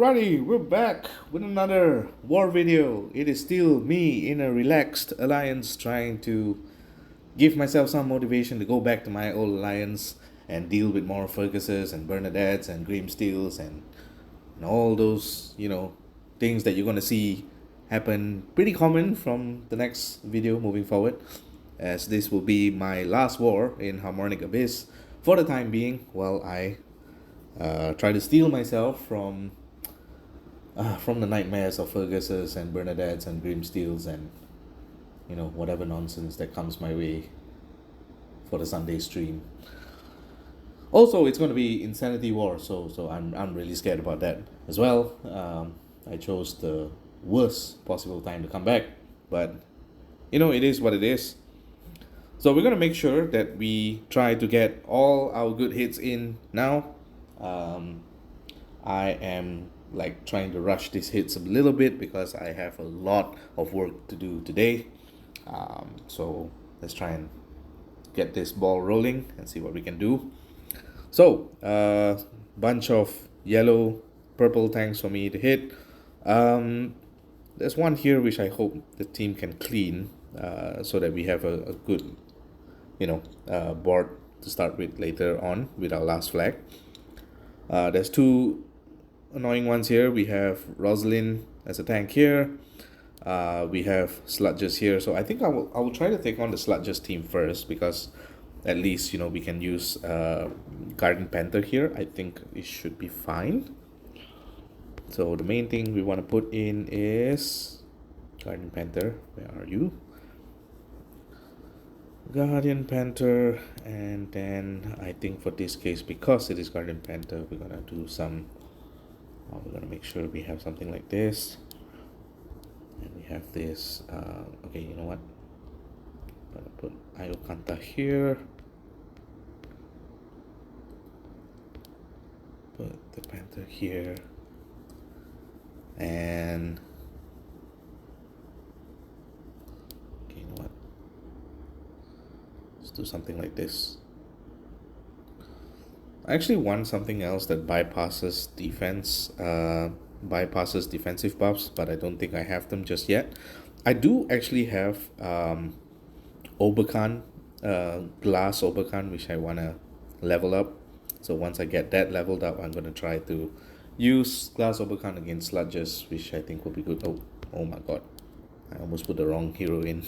Alrighty, we're back with another war video. It is still me in a relaxed alliance trying to give myself some motivation to go back to my old alliance and deal with more Ferguses and Bearnedettes and Grimsteels and all those, things that you're gonna see happen pretty common from the next video moving forward. As this will be my last war in Harmonic Abyss for the time being, while I try to steal myself from the nightmares of Ferguses and Bernadettes and Grimsteels and whatever nonsense that comes my way for the Sunday stream. Also, it's going to be Insanity War, so I'm really scared about that as well. I chose the worst possible time to come back, but it is what it is. So we're going to make sure that we try to get all our good hits in now. I am trying to rush these hits a little bit because I have a lot of work to do today. So let's try and get this ball rolling and see what we can do. So bunch of yellow, purple tanks for me to hit. There's one here which I hope the team can clean so that we have a good board to start with later on with our last flag. There's two annoying ones here. We have Roslin as a tank here. We have Sludges here. So I think I will try to take on the Sludges team first, because at least we can use Garden Panther here. I think it should be fine. So the main thing we want to put in is Garden Panther. Where are you? Guardian Panther. And then I think for this case, because it is Guardian Panther, we're gonna do some we're gonna make sure we have something like this, and we have this. Okay, you know what, I'm gonna put Carta here, put the Panther here, and okay, you know what, let's do something like this. I actually want something else that bypasses defensive buffs, but I don't think I have them just yet. I do actually have Oberkan, glass Oberkan, which I want to level up. So once I get that leveled up, I'm going to try to use glass Oberkan against Sludges, which I think will be good. Oh my god, I almost put the wrong hero in.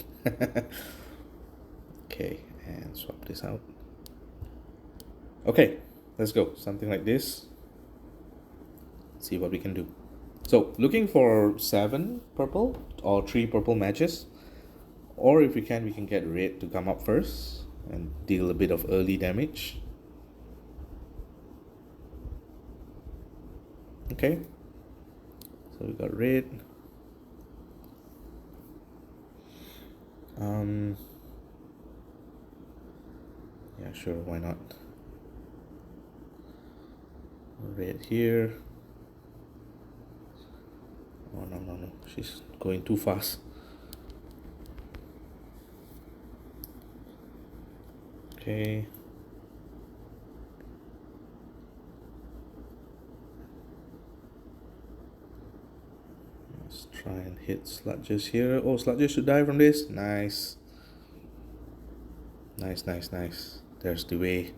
Okay, and swap this out. Okay, let's go. Something like this. See what we can do. So looking for 7 purple or 3 purple matches, or if we can get red to come up first and deal a bit of early damage. Okay, so we got red. Yeah, sure, why not? Red here. Oh no, she's going too fast. Okay, let's try and hit Sludges here. Oh, Sludges should die from this. Nice. There's the way.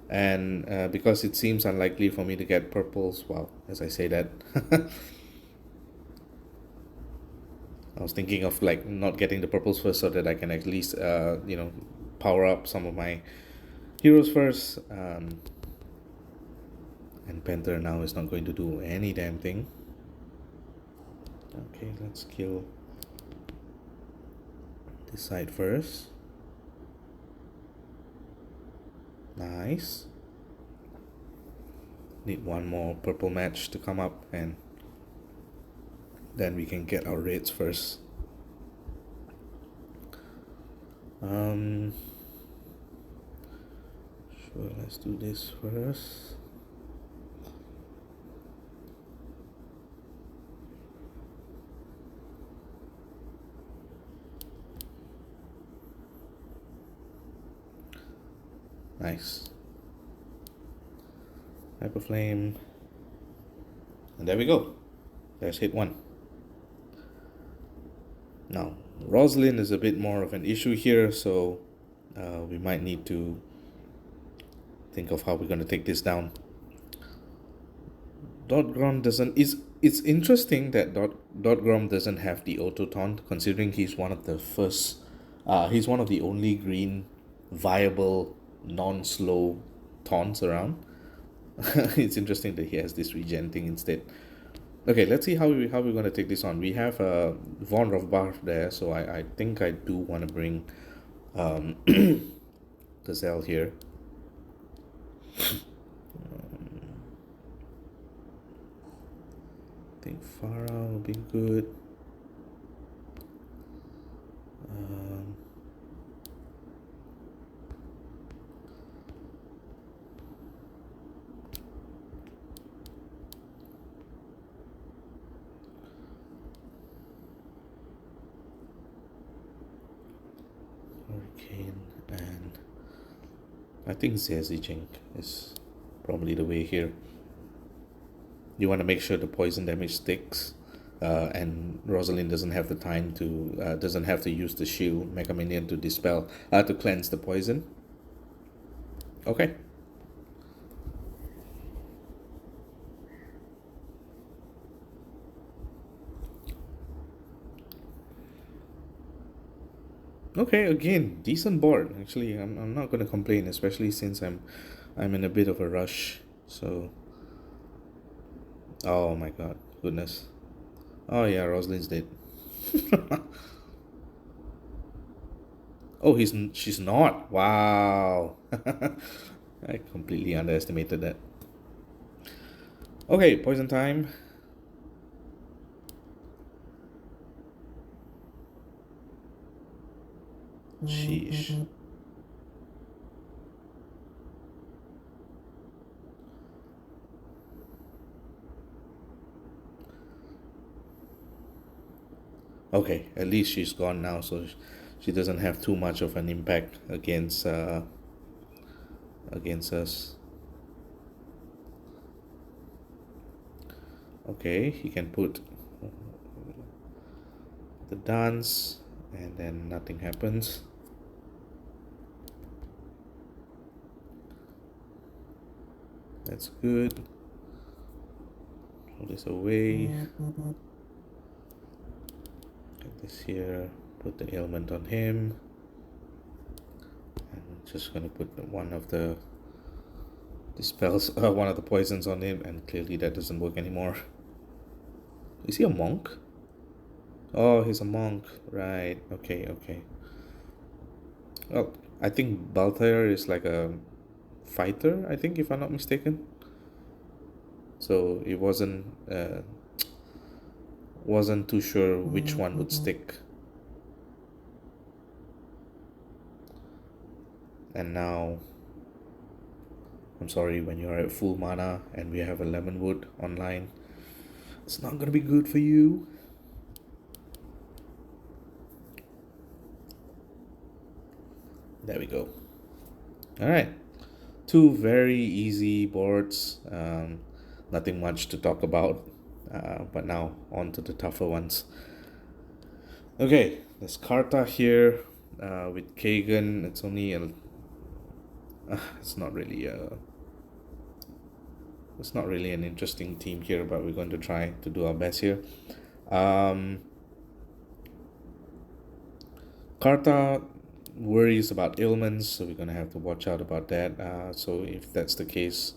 And because it seems unlikely for me to get purples, well, as I say that, I was thinking of not getting the purples first so that I can at least power up some of my heroes first. And Panther now is not going to do any damn thing. Okay, let's kill this side first. Nice. Need one more purple match to come up, and then we can get our raids first. Sure, let's do this first. Nice. Hyperflame. And there we go. There's hit 1. Now, Roslin is a bit more of an issue here, so we might need to think of how we're going to take this down. Dotgrom doesn't... It's interesting that Dotgrom doesn't have the auto taunt, considering he's one of the first... he's one of the only green viable non-slow taunts around. It's interesting that he has this regen thing instead. Okay, let's see how we're going to take this on. We have Von Rofbarf there, so I think I do want to bring Gazelle here. I think Farah will be good. Hurricane, and I think Zezijink is probably the way here. You want to make sure the poison damage sticks, and Roslin doesn't have the time to doesn't have to use the shield Mega Minion to dispel to cleanse the poison. Okay. Okay, again, decent board. Actually, I'm not gonna complain, especially since I'm in a bit of a rush. So, oh my god, goodness. Oh yeah, Roslin's dead. Oh, she's not. Wow. I completely underestimated that. Okay, poison time. Sheesh. Okay, at least she's gone now, so she doesn't have too much of an impact against us. Okay, he can put the dance, and then nothing happens. That's good. Throw this away. Get this here. Put the ailment on him. And I'm just gonna put one of the dispels, one of the poisons on him, and clearly that doesn't work anymore. Is he a monk? Oh, he's a monk. Right. Okay. Okay. Well, I think Balthair is like a fighter, I think, if I'm not mistaken. So it wasn't too sure which one would stick. And now, I'm sorry, when you're at full mana and we have a Lemonwood online, it's not gonna be good for you. There we go. Alright, 2 very easy boards, nothing much to talk about, but now on to the tougher ones. Okay, there's Carta here with Kagan. It's only it's not really an interesting team here, but we're going to try to do our best here. Carta worries about ailments, so we're gonna have to watch out about that. So if that's the case,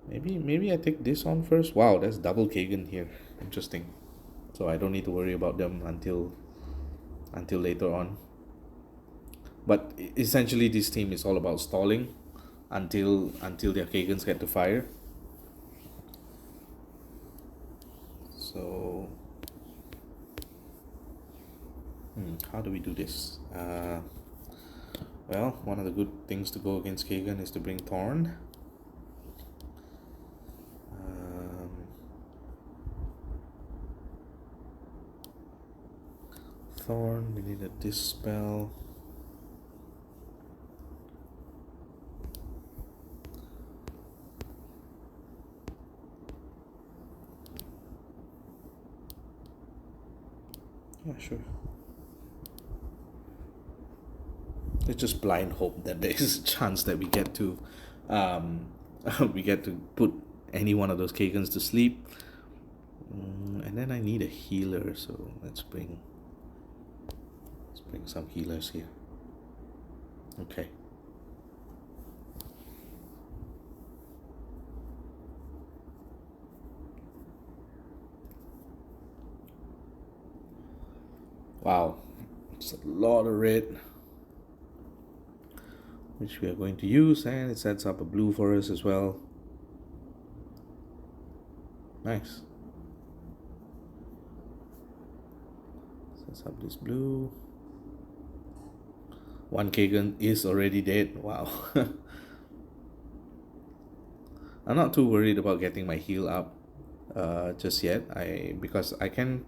maybe I take this on first. Wow, that's double Kagan here. Interesting. So I don't need to worry about them until later on. But essentially, this team is all about stalling until their Kagans get to fire. So, how do we do this? Well, one of the good things to go against Kagan is to bring Thorn. Thorn, we need a Dispel. Yeah, sure. It's just blind hope that there is a chance that we get to we get to put any one of those Kagans to sleep. And then I need a healer, so let's bring some healers here. Okay. Wow, it's a lot of red, which we are going to use, and it sets up a blue for us as well. Nice. Sets up this blue. One Kagan is already dead. Wow. I'm not too worried about getting my heal up just yet. Because I can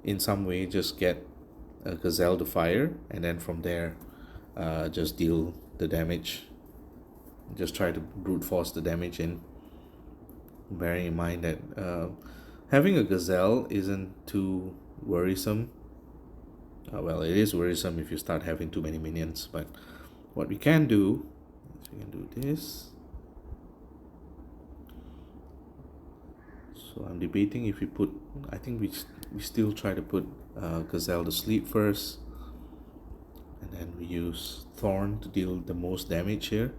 in some way just get a gazelle to fire, and then from there just deal the damage. Just try to brute force the damage in, bearing in mind that having a gazelle isn't too worrisome. Well, it is worrisome if you start having too many minions, but what we can do is we can do this. So I'm debating if we put, I think we still try to put Gazelle to sleep first, and then we use Thorn to deal the most damage here.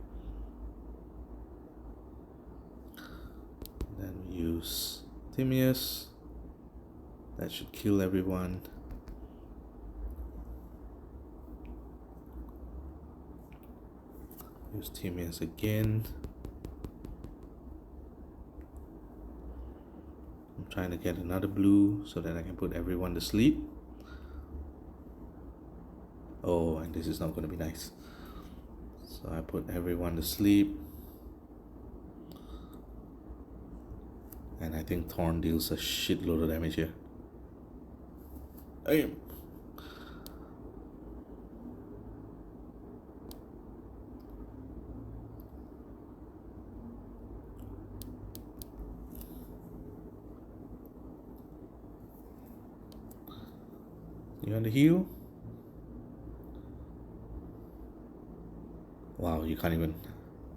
And then we use Timaeus, that should kill everyone. Use Timaeus again. I'm trying to get another blue so that I can put everyone to sleep. Oh, and this is not going to be nice. So I put everyone to sleep. And I think Thorn deals a shitload of damage here. Damn. You want to heal? Wow, you can't even...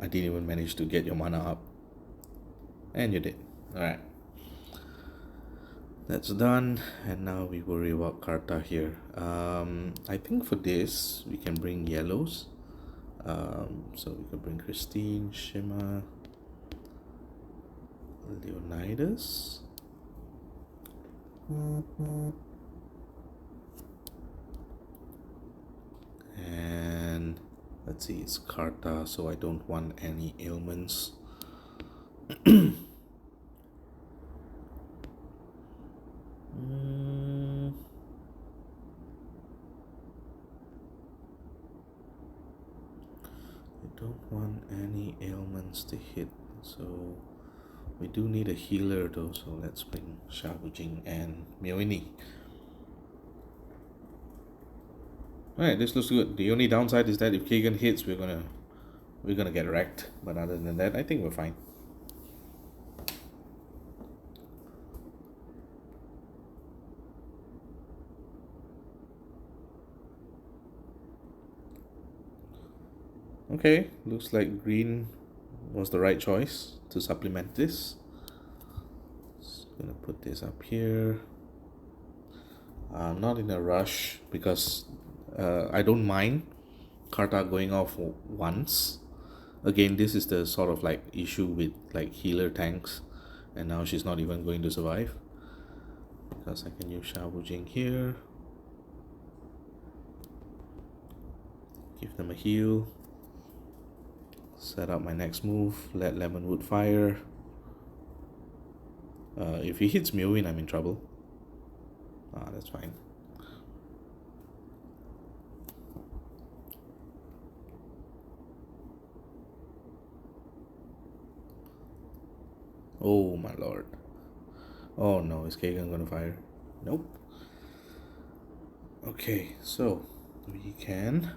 I didn't even manage to get your mana up. And you did. Alright. That's done. And now we worry about Carta here. I think for this, we can bring yellows. So we can bring Christine, Shima, Leonidas. And let's see, it's Carta, so I don't want any ailments. I don't want any ailments to hit, so we do need a healer though, so let's bring Shabujing and Mioini. Alright, this looks good. The only downside is that if Kagan hits, we're gonna get wrecked. But other than that, I think we're fine. Okay, looks like green was the right choice to supplement this. Just gonna put this up here. I'm not in a rush because I don't mind Carta going off once. Again, this is the sort of like issue with like healer tanks, and now she's not even going to survive because I can use Shabujing here, give them a heal, set up my next move, let Lemonwood fire. If he hits Mewin, I'm in trouble. That's fine. Oh my lord. Oh no, is Kagan gonna fire? Nope. Okay, so we can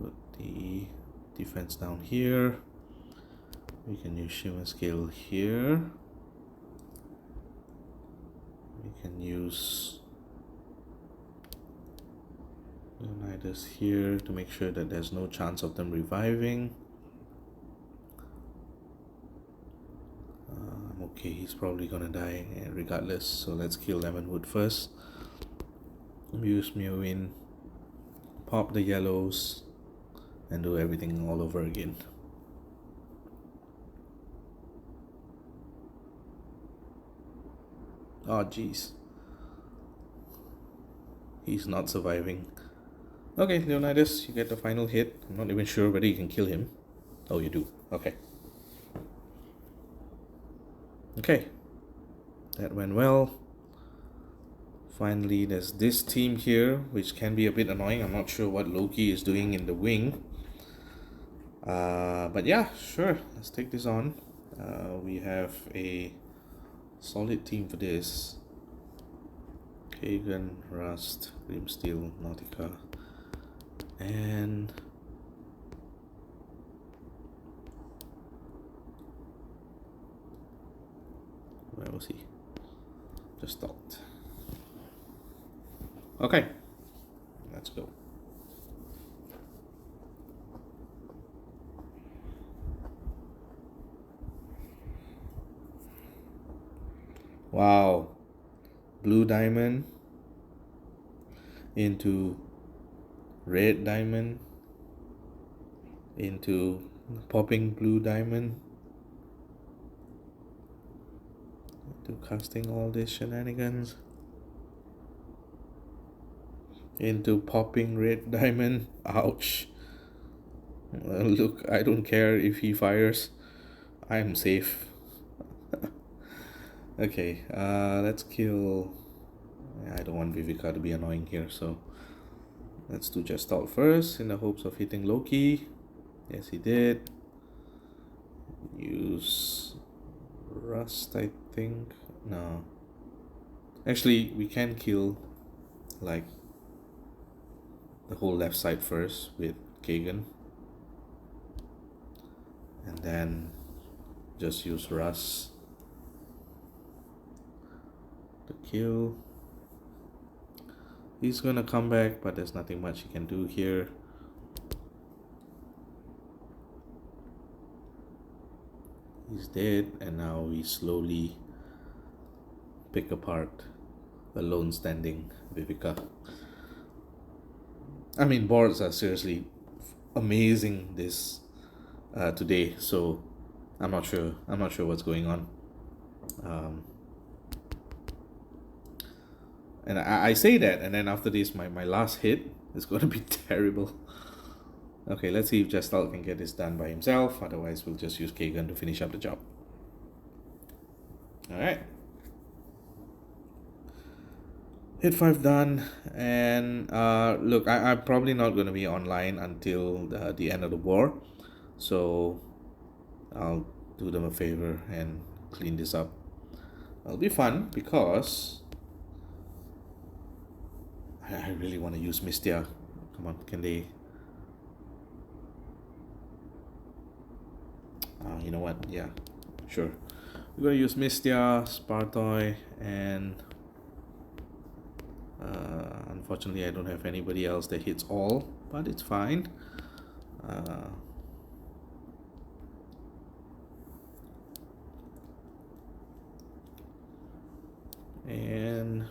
put the defense down here. We can use Shimmer Scale here. We can use Leonidas here to make sure that there's no chance of them reviving. Okay, he's probably gonna die regardless, so let's kill Lemonwood first. Use Meowin, pop the yellows, and do everything all over again. Oh jeez, he's not surviving. Okay, Leonidas, you get the final hit. I'm not even sure whether you can kill him. Oh, you do. Okay. Okay, that went well. Finally, there's this team here, which can be a bit annoying. I'm not sure what Loki is doing in the wing. But yeah, sure, let's take this on. We have a solid team for this. Kagan, Rust, Grimsteel, Nautica, and where was he? Just stopped. Okay, let's go. Wow, blue diamond into red diamond into popping blue diamond into casting all these shenanigans into popping red diamond. Ouch. Look, I don't care if he fires, I'm safe. Okay, let's kill. I don't want Vivica to be annoying here, so let's do Gestalt first in the hopes of hitting Loki. Yes, he did. Use Rust, I think. No. Actually, we can kill like the whole left side first with Kagan. And then just use Rust to kill. He's gonna come back, but there's nothing much he can do here. He's dead, and now we slowly pick apart a lone standing Vivica. I mean, boards are seriously amazing this today, so I'm not sure what's going on. And I say that, and then after this, my last hit is going to be terrible. Okay, let's see if Gestalt can get this done by himself. Otherwise, we'll just use Kagan to finish up the job. Alright. Hit 5 done. And look, I'm probably not going to be online until the end of the war. So I'll do them a favor and clean this up. It'll be fun because I really want to use Mystia. Come on, can they? You know what? Yeah, sure. We're going to use Mystia, Spartoy, and unfortunately I don't have anybody else that hits all, but it's fine. And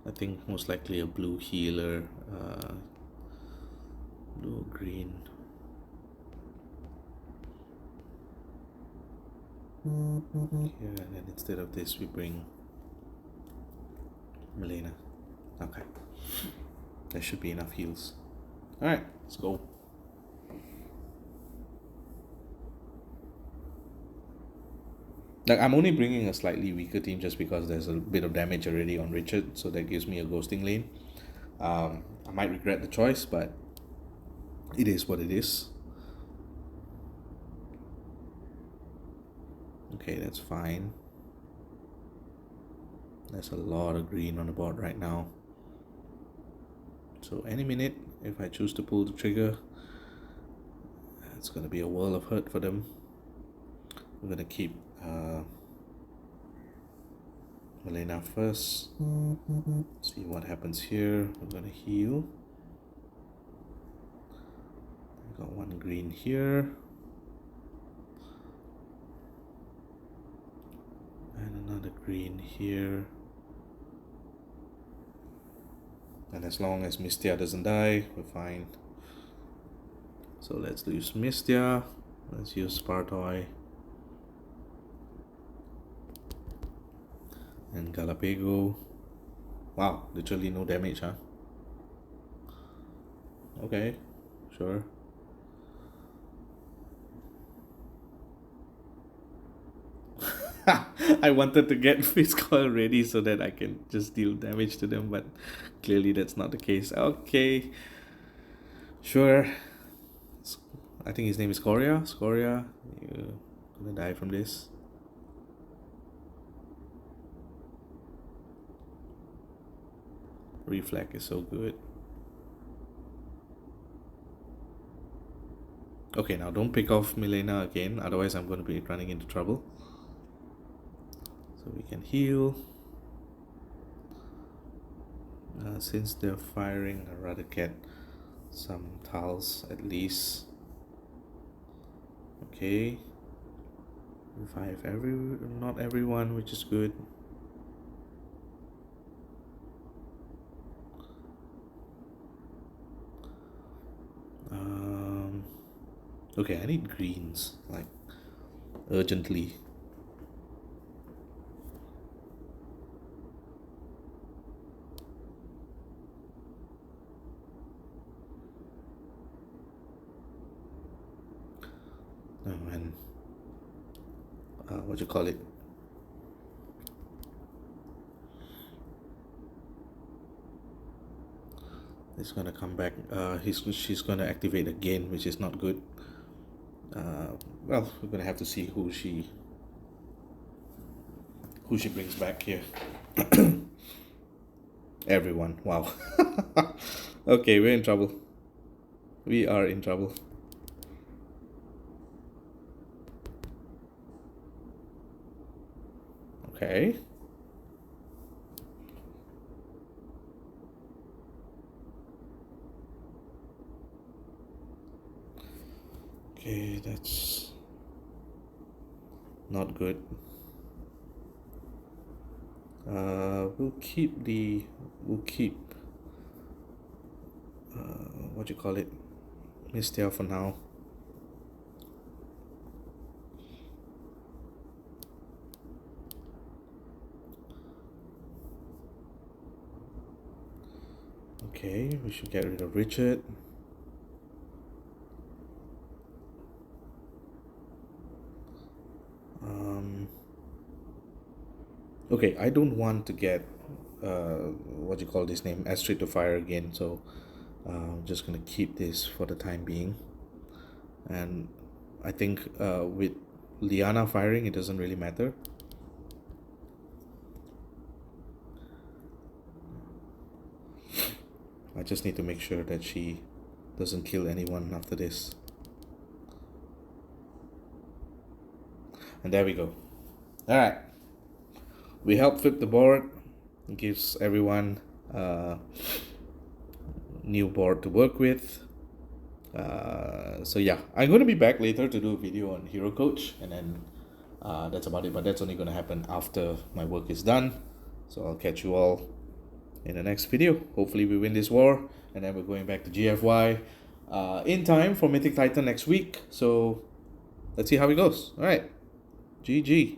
I think most likely a blue healer, blue or green. Here, and then instead of this we bring Melina. Okay, there should be enough heals. Alright, let's go. Like, I'm only bringing a slightly weaker team just because there's a bit of damage already on Richard, so that gives me a ghosting lane. I might regret the choice, but it is what it is. Okay, that's fine. There's a lot of green on the board right now. So any minute, if I choose to pull the trigger, it's going to be a world of hurt for them. I'm going to keep Milena first. See what happens here. We're gonna heal. Got one green here. And another green here. And as long as Mistia doesn't die, we're fine. So let's use Mistia. Let's use Spartoi. And Galapego. Wow, literally no damage, huh? Okay, sure. I wanted to get Fizzcoil ready so that I can just deal damage to them, but clearly that's not the case. Okay, sure. I think his name is Scoria. Scoria, you're gonna die from this. Reflect is so good. Okay, now don't pick off Milena again, otherwise I'm going to be running into trouble. So we can heal. Since they're firing, I'd rather get some tiles at least. Okay. Revive not everyone, which is good. Okay, I need greens, like, urgently. Oh, and what you call it? It's gonna come back. She's gonna activate again, which is not good. Well, we're gonna have to see who she brings back here. Everyone. Wow. Okay, we're in trouble. We are in trouble. Okay. Okay, that's not good. We'll keep what you call it, Mistia for now. Okay, we should get rid of Richard. Okay, I don't want to get what you call this name, Astrid to fire again, so I'm just gonna keep this for the time being. And I think with Liana firing, it doesn't really matter. I just need to make sure that she doesn't kill anyone after this. And there we go. Alright. We help flip the board. It gives everyone a new board to work with. So yeah, I'm going to be back later to do a video on Hero Coach, and then that's about it. But that's only going to happen after my work is done. So I'll catch you all in the next video. Hopefully we win this war, and then we're going back to GFY in time for Mythic Titan next week. So let's see how it goes. Alright, GG.